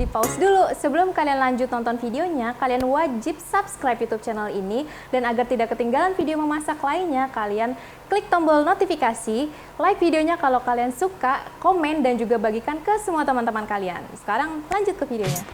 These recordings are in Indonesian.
Pause dulu, sebelum kalian lanjut nonton videonya, kalian wajib subscribe YouTube channel ini, dan agar tidak ketinggalan video memasak lainnya, kalian klik tombol notifikasi, like videonya kalau kalian suka, komen, dan juga bagikan ke semua teman-teman kalian. Sekarang lanjut ke videonya.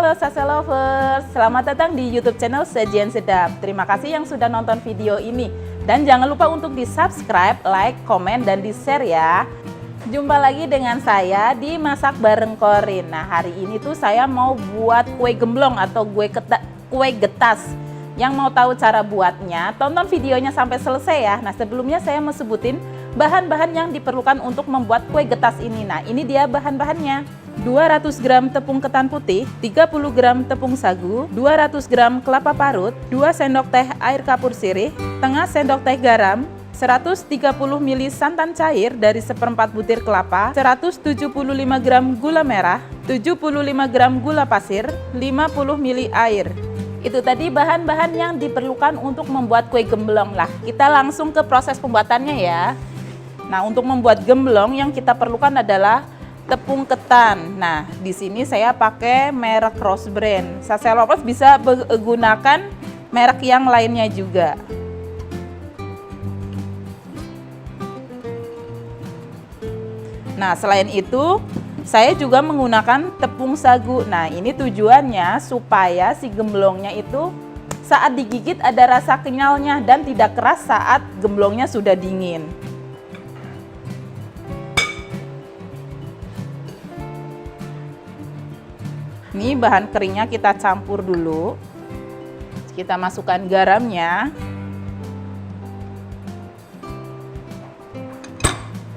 Halo Sase Lovers, selamat datang di YouTube channel Sajian Sedap. Terima kasih yang sudah nonton video ini. Dan jangan lupa untuk di-subscribe, like, komen, dan di-share ya. Jumpa lagi dengan saya di Masak Bareng Korin. Nah, hari ini tuh saya mau buat kue gemblong atau kue getas. Yang mau tahu cara buatnya, tonton videonya sampai selesai ya. Nah, sebelumnya saya mau sebutin bahan-bahan yang diperlukan untuk membuat kue getas ini. Nah, ini dia bahan-bahannya. 200 gram tepung ketan putih, 30 gram tepung sagu, 200 gram kelapa parut, 2 sendok teh air kapur sirih, setengah sendok teh garam, 130 ml santan cair dari seperempat butir kelapa, 175 gram gula merah, 75 gram gula pasir, 50 ml air. Itu tadi bahan-bahan yang diperlukan untuk membuat kue gemblong lah. Kita langsung ke proses pembuatannya ya. Nah, untuk membuat gemblong yang kita perlukan adalah tepung ketan. Nah, di sini saya pakai merek Rose Brand. Sase Lovers bisa menggunakan merek yang lainnya juga. Nah, selain itu, saya juga menggunakan tepung sagu. Nah, ini tujuannya supaya si gemblongnya itu saat digigit ada rasa kenyalnya dan tidak keras saat gemblongnya sudah dingin. Ini bahan keringnya kita campur dulu. Kita masukkan garamnya.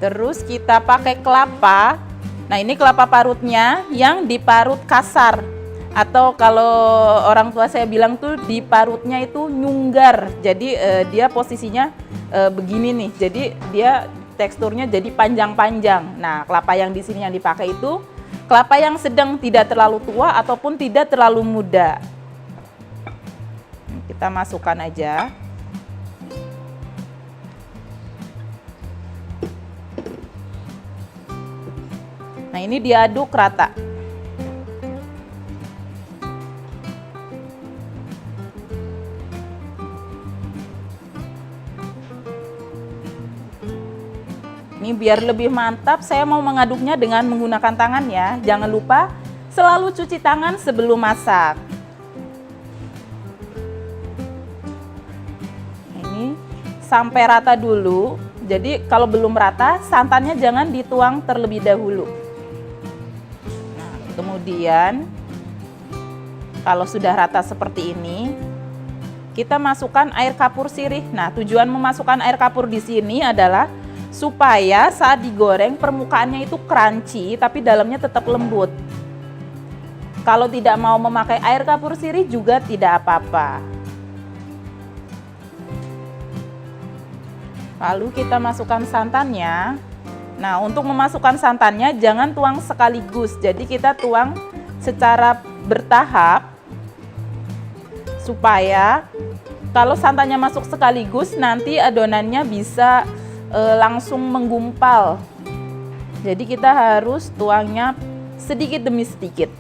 Terus kita pakai kelapa. Nah, ini kelapa parutnya yang diparut kasar. Atau kalau orang tua saya bilang tuh diparutnya itu nyunggar. Jadi dia posisinya begini nih. Jadi dia teksturnya jadi panjang-panjang. Nah, kelapa yang di sini yang dipakai itu kelapa yang sedang, tidak terlalu tua ataupun tidak terlalu muda. Kita masukkan aja. Nah, ini diaduk rata. Ini biar lebih mantap, saya mau mengaduknya dengan menggunakan tangan ya. Jangan lupa selalu cuci tangan sebelum masak. Ini sampai rata dulu. Jadi kalau belum rata, santannya jangan dituang terlebih dahulu. Nah, kemudian kalau sudah rata seperti ini, kita masukkan air kapur sirih. Nah, tujuan memasukkan air kapur di sini adalah supaya saat digoreng permukaannya itu crunchy tapi dalamnya tetap lembut. Kalau tidak mau memakai air kapur sirih juga tidak apa-apa. Lalu kita masukkan santannya. Nah, untuk memasukkan santannya jangan tuang sekaligus. Jadi kita tuang secara bertahap supaya kalau santannya masuk sekaligus nanti adonannya bisa langsung menggumpal. Jadi kita harus tuangnya sedikit demi sedikit.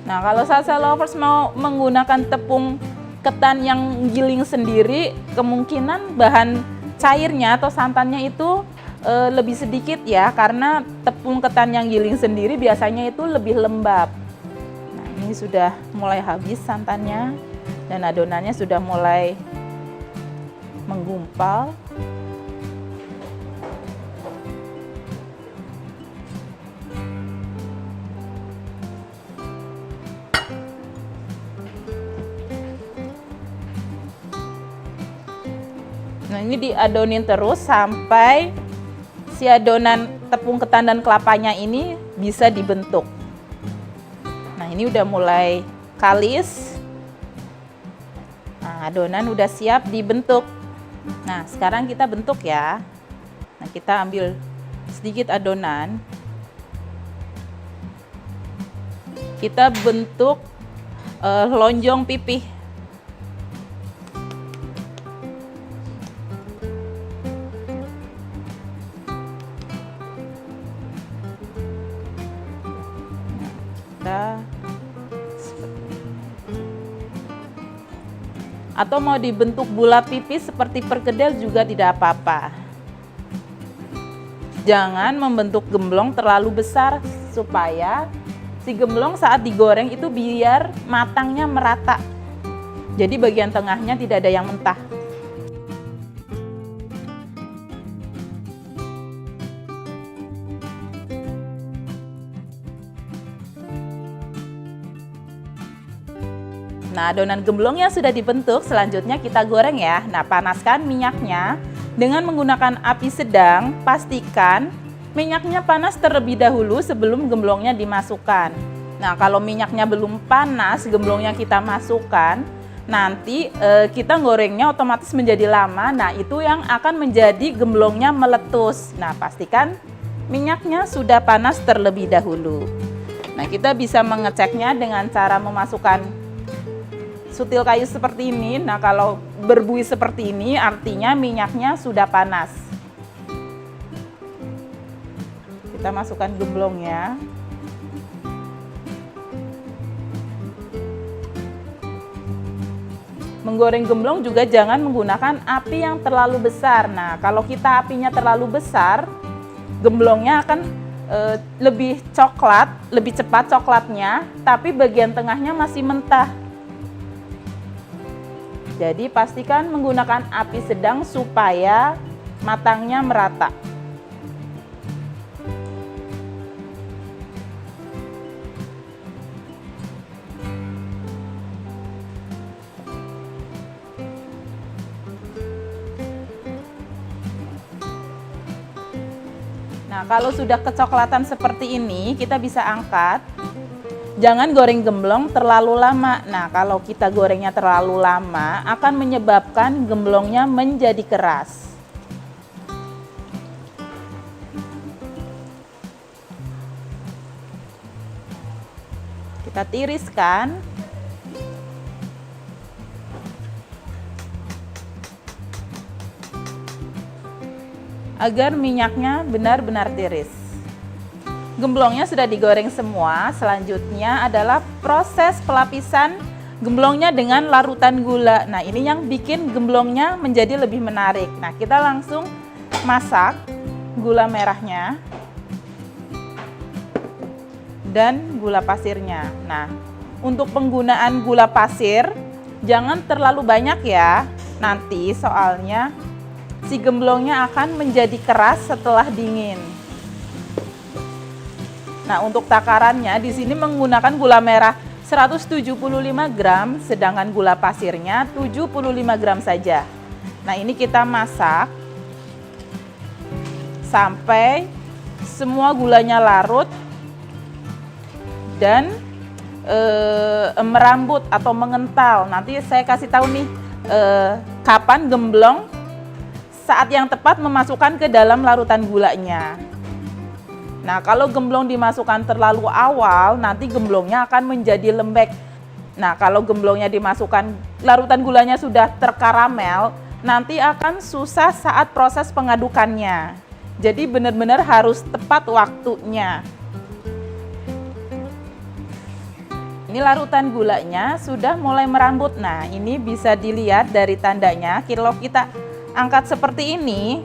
Nah, kalau Sase Lovers mau menggunakan tepung ketan yang giling sendiri, kemungkinan bahan cairnya atau santannya itu lebih sedikit ya, karena tepung ketan yang giling sendiri biasanya itu lebih lembab. Nah, ini sudah mulai habis santannya dan adonannya sudah mulai menggumpal. Nah, ini diadonin terus sampai si adonan tepung ketan dan kelapanya ini bisa dibentuk. Nah, ini udah mulai kalis. Nah, adonan udah siap dibentuk. Nah, sekarang kita bentuk ya. Nah, kita ambil sedikit adonan. Kita bentuk lonjong pipih. Atau mau dibentuk bulat tipis seperti perkedel juga tidak apa-apa. Jangan membentuk gemblong terlalu besar supaya si gemblong saat digoreng itu biar matangnya merata. Jadi bagian tengahnya tidak ada yang mentah. Nah, adonan gemblongnya sudah dibentuk, selanjutnya kita goreng ya. Nah, panaskan minyaknya dengan menggunakan api sedang. Pastikan minyaknya panas terlebih dahulu sebelum gemblongnya dimasukkan. Nah, kalau minyaknya belum panas, gemblongnya kita masukkan, nanti kita gorengnya otomatis menjadi lama. Nah, itu yang akan menjadi gemblongnya meletus. Nah, pastikan minyaknya sudah panas terlebih dahulu. Nah, kita bisa mengeceknya dengan cara memasukkan sutil kayu seperti ini. Nah, kalau berbuih seperti ini artinya minyaknya sudah panas. Kita masukkan gemblongnya. Menggoreng gemblong juga jangan menggunakan api yang terlalu besar. Nah, kalau kita apinya terlalu besar, gemblongnya akan lebih coklat, lebih cepat coklatnya, tapi bagian tengahnya masih mentah. Jadi pastikan menggunakan api sedang supaya matangnya merata. Nah, kalau sudah kecoklatan seperti ini, kita bisa angkat. Jangan goreng gemblong terlalu lama. Nah, kalau kita gorengnya terlalu lama akan menyebabkan gemblongnya menjadi keras. Kita tiriskan. Agar minyaknya benar-benar tiris. Gemblongnya sudah digoreng semua, selanjutnya adalah proses pelapisan gemblongnya dengan larutan gula. Nah, ini yang bikin gemblongnya menjadi lebih menarik. Nah, kita langsung masak gula merahnya dan gula pasirnya. Nah, untuk penggunaan gula pasir jangan terlalu banyak ya, nanti soalnya si gemblongnya akan menjadi keras setelah dingin. Nah, untuk takarannya di sini menggunakan gula merah 175 gram, sedangkan gula pasirnya 75 gram saja. Nah, ini kita masak sampai semua gulanya larut dan merambut atau mengental. Nanti saya kasih tahu nih kapan gemblong saat yang tepat memasukkan ke dalam larutan gulanya. Nah, kalau gemblong dimasukkan terlalu awal, nanti gemblongnya akan menjadi lembek. Nah, kalau gemblongnya dimasukkan, larutan gulanya sudah terkaramel, nanti akan susah saat proses pengadukannya. Jadi benar-benar harus tepat waktunya. Ini larutan gulanya sudah mulai merambut. Nah, ini bisa dilihat dari tandanya. Kalau kita angkat seperti ini,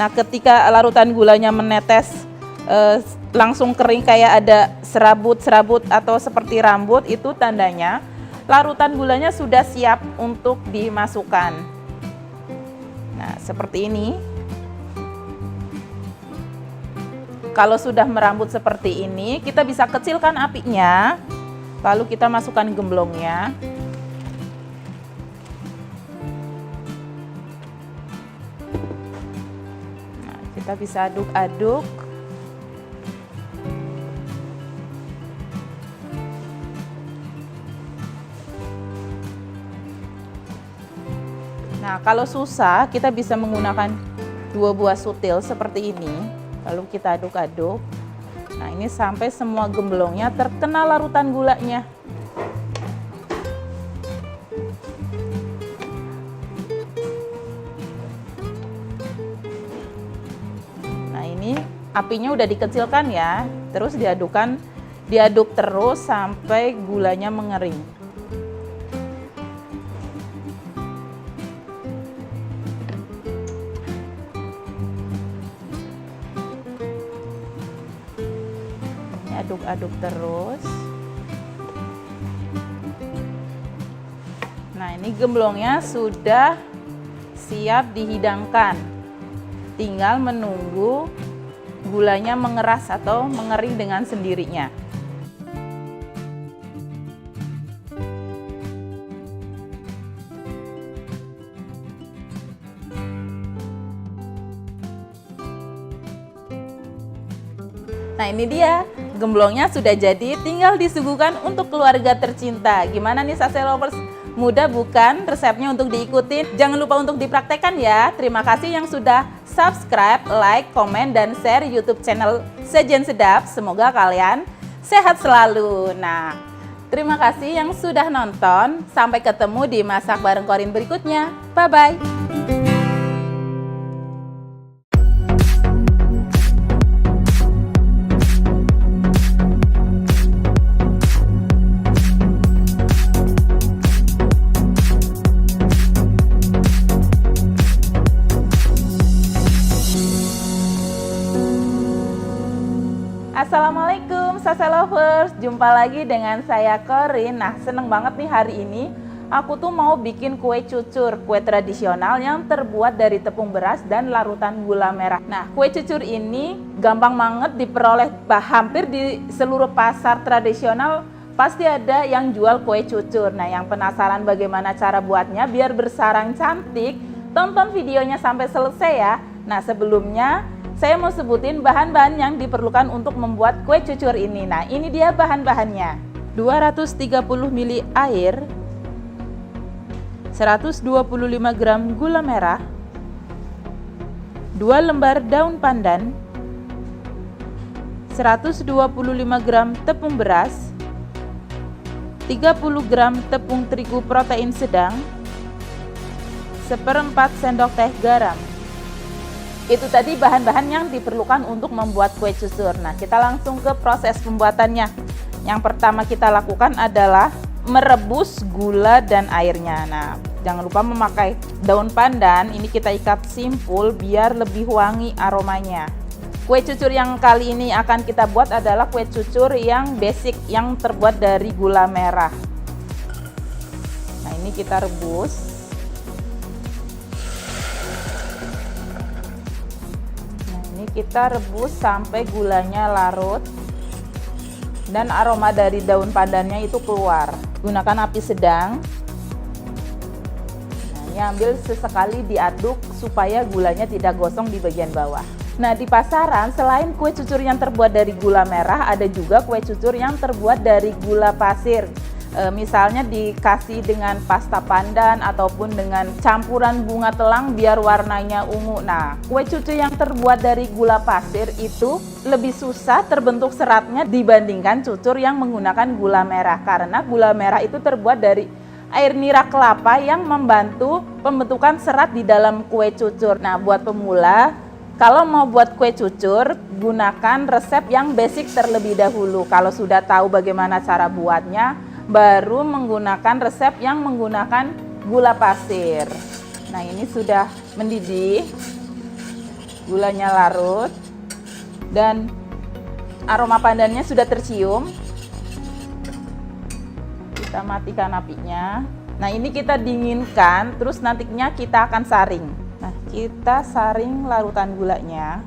nah ketika larutan gulanya menetes, langsung kering kayak ada serabut-serabut atau seperti rambut, itu tandanya larutan gulanya sudah siap untuk dimasukkan. Nah, seperti ini. Kalau sudah merambut seperti ini, kita bisa kecilkan apinya, lalu kita masukkan gemblongnya. Nah, kita bisa aduk-aduk. Nah, kalau susah, kita bisa menggunakan 2 buah sutil seperti ini. Lalu kita aduk-aduk. Nah, ini sampai semua gemblongnya terkena larutan gulanya. Nah, ini apinya udah dikecilkan ya. Terus diaduk terus sampai gulanya mengering. aduk terus. Nah, ini gemblongnya sudah siap dihidangkan. Tinggal menunggu gulanya mengeras atau mengering dengan sendirinya. Nah, ini dia, gemblongnya sudah jadi, tinggal disuguhkan untuk keluarga tercinta. Gimana nih Sase Lovers? Mudah bukan resepnya untuk diikutin? Jangan lupa untuk dipraktekkan ya. Terima kasih yang sudah subscribe, like, komen, dan share YouTube channel Sajian Sedap. Semoga kalian sehat selalu. Nah, terima kasih yang sudah nonton. Sampai ketemu di Masak Bareng Korin berikutnya. Bye-bye. Assalamualaikum Sase Lovers, jumpa lagi dengan saya Korin. Nah, seneng banget nih hari ini aku tuh mau bikin kue cucur, kue tradisional yang terbuat dari tepung beras dan larutan gula merah. Nah, kue cucur ini gampang banget diperoleh, hampir di seluruh pasar tradisional pasti ada yang jual kue cucur. Nah, yang penasaran bagaimana cara buatnya biar bersarang cantik, tonton videonya sampai selesai ya. Nah, sebelumnya saya mau sebutin bahan-bahan yang diperlukan untuk membuat kue cucur ini. Nah, ini dia bahan-bahannya. 230 ml air, 125 gram gula merah, 2 lembar daun pandan, 125 gram tepung beras, 30 gram tepung terigu protein sedang, 1/4 sendok teh garam. Itu tadi bahan-bahan yang diperlukan untuk membuat kue cucur. Nah, kita langsung ke proses pembuatannya. Yang pertama kita lakukan adalah merebus gula dan airnya. Nah, jangan lupa memakai daun pandan. Ini kita ikat simpul biar lebih wangi aromanya. Kue cucur yang kali ini akan kita buat adalah kue cucur yang basic, yang terbuat dari gula merah. Nah, ini kita rebus. Kita rebus sampai gulanya larut dan aroma dari daun pandannya itu keluar. Gunakan api sedang. Nah, ini ambil sesekali diaduk supaya gulanya tidak gosong di bagian bawah. Nah, di pasaran selain kue cucur yang terbuat dari gula merah, ada juga kue cucur yang terbuat dari gula pasir. Misalnya dikasih dengan pasta pandan ataupun dengan campuran bunga telang biar warnanya ungu. Nah, kue cucur yang terbuat dari gula pasir itu lebih susah terbentuk seratnya dibandingkan cucur yang menggunakan gula merah, karena gula merah itu terbuat dari air nira kelapa yang membantu pembentukan serat di dalam kue cucur. Nah, buat pemula, kalau mau buat kue cucur, gunakan resep yang basic terlebih dahulu. Kalau sudah tahu bagaimana cara buatnya, baru menggunakan resep yang menggunakan gula pasir. Nah, ini sudah mendidih, gulanya larut, dan aroma pandannya sudah tercium. Kita matikan apinya. Nah, ini kita dinginkan, terus nantinya kita akan saring. Nah, kita saring larutan gulanya.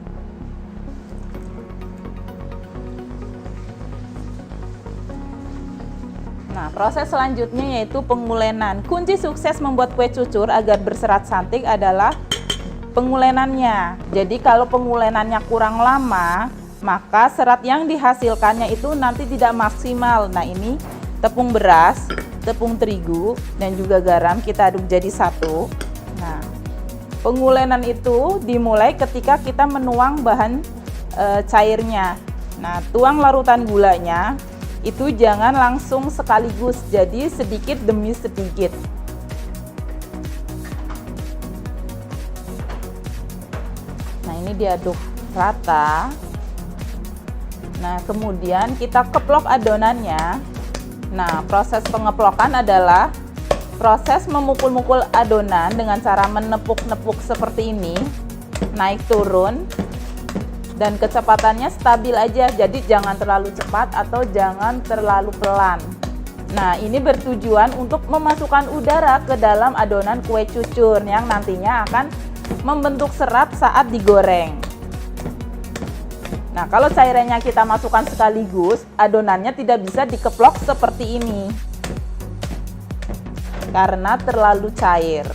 Nah, proses selanjutnya yaitu pengulenan. Kunci sukses membuat kue cucur agar berserat cantik adalah pengulenannya. Jadi kalau pengulenannya kurang lama, maka serat yang dihasilkannya itu nanti tidak maksimal. Nah, ini tepung beras, tepung terigu, dan juga garam kita aduk jadi satu. Nah, pengulenan itu dimulai ketika kita menuang bahan cairnya. Nah, tuang larutan gulanya. Itu jangan langsung sekaligus, jadi sedikit demi sedikit. Nah, ini diaduk rata. Nah, kemudian kita keplok adonannya. Nah, proses pengeplokan adalah proses memukul-mukul adonan dengan cara menepuk-nepuk seperti ini, naik turun. Dan kecepatannya stabil aja, jadi jangan terlalu cepat atau jangan terlalu pelan. Nah, ini bertujuan untuk memasukkan udara ke dalam adonan kue cucur yang nantinya akan membentuk serat saat digoreng. Nah, kalau cairannya kita masukkan sekaligus, adonannya tidak bisa dikeplok seperti ini karena terlalu cair.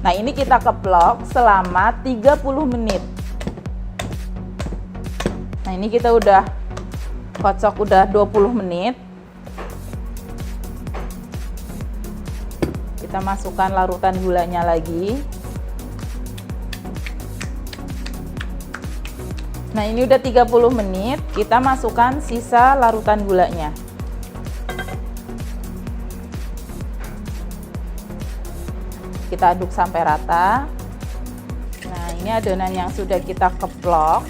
Nah, ini kita keplok selama 30 menit. Nah, ini kita udah kocok udah 20 menit. Kita masukkan larutan gulanya lagi. Nah, ini udah 30 menit, kita masukkan sisa larutan gulanya. Kita aduk sampai rata. Nah, ini adonan yang sudah kita keplok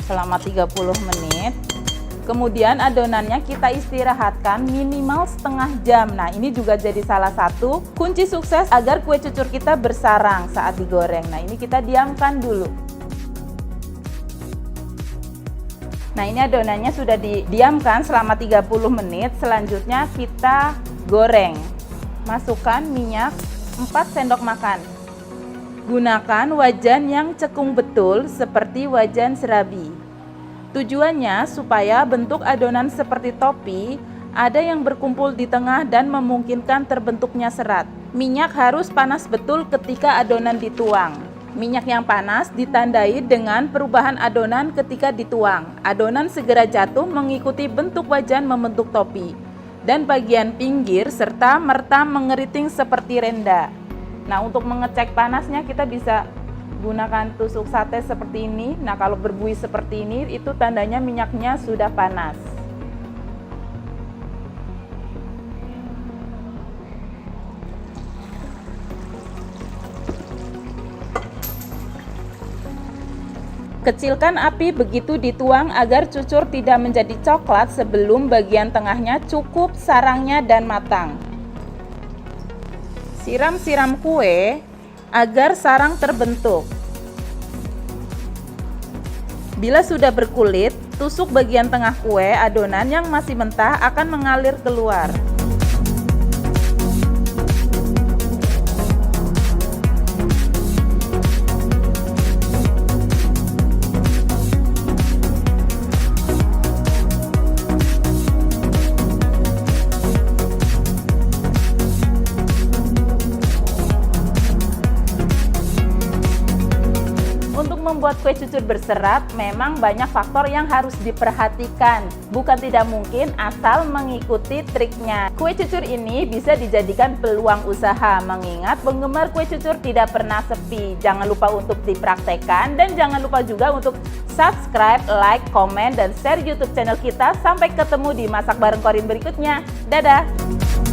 selama 30 menit. Kemudian adonannya kita istirahatkan minimal setengah jam. Nah, ini juga jadi salah satu kunci sukses agar kue cucur kita bersarang saat digoreng. Nah, ini kita diamkan dulu. Nah, ini adonannya sudah didiamkan selama 30 menit. Selanjutnya kita goreng. Masukkan minyak 4 sendok makan. Gunakan wajan yang cekung betul seperti wajan serabi. Tujuannya supaya bentuk adonan seperti topi ada yang berkumpul di tengah dan memungkinkan terbentuknya serat. Minyak harus panas betul ketika adonan dituang. Minyak yang panas ditandai dengan perubahan adonan ketika dituang. Adonan segera jatuh mengikuti bentuk wajan membentuk topi. Dan bagian pinggir serta merta mengeriting seperti renda. Nah, untuk mengecek panasnya kita bisa gunakan tusuk sate seperti ini. Nah, kalau berbuih seperti ini itu tandanya minyaknya sudah panas. Kecilkan api begitu dituang agar cucur tidak menjadi coklat sebelum bagian tengahnya cukup sarangnya dan matang. Siram-siram kue agar sarang terbentuk. Bila sudah berkulit, tusuk bagian tengah kue, adonan yang masih mentah akan mengalir keluar. Membuat kue cucur berserat memang banyak faktor yang harus diperhatikan. Bukan tidak mungkin asal mengikuti triknya. Kue cucur ini bisa dijadikan peluang usaha, mengingat penggemar kue cucur tidak pernah sepi. Jangan lupa untuk dipraktekkan dan jangan lupa juga untuk subscribe, like, komen, dan share YouTube channel kita. Sampai ketemu di Masak Bareng Corin berikutnya. Dadah!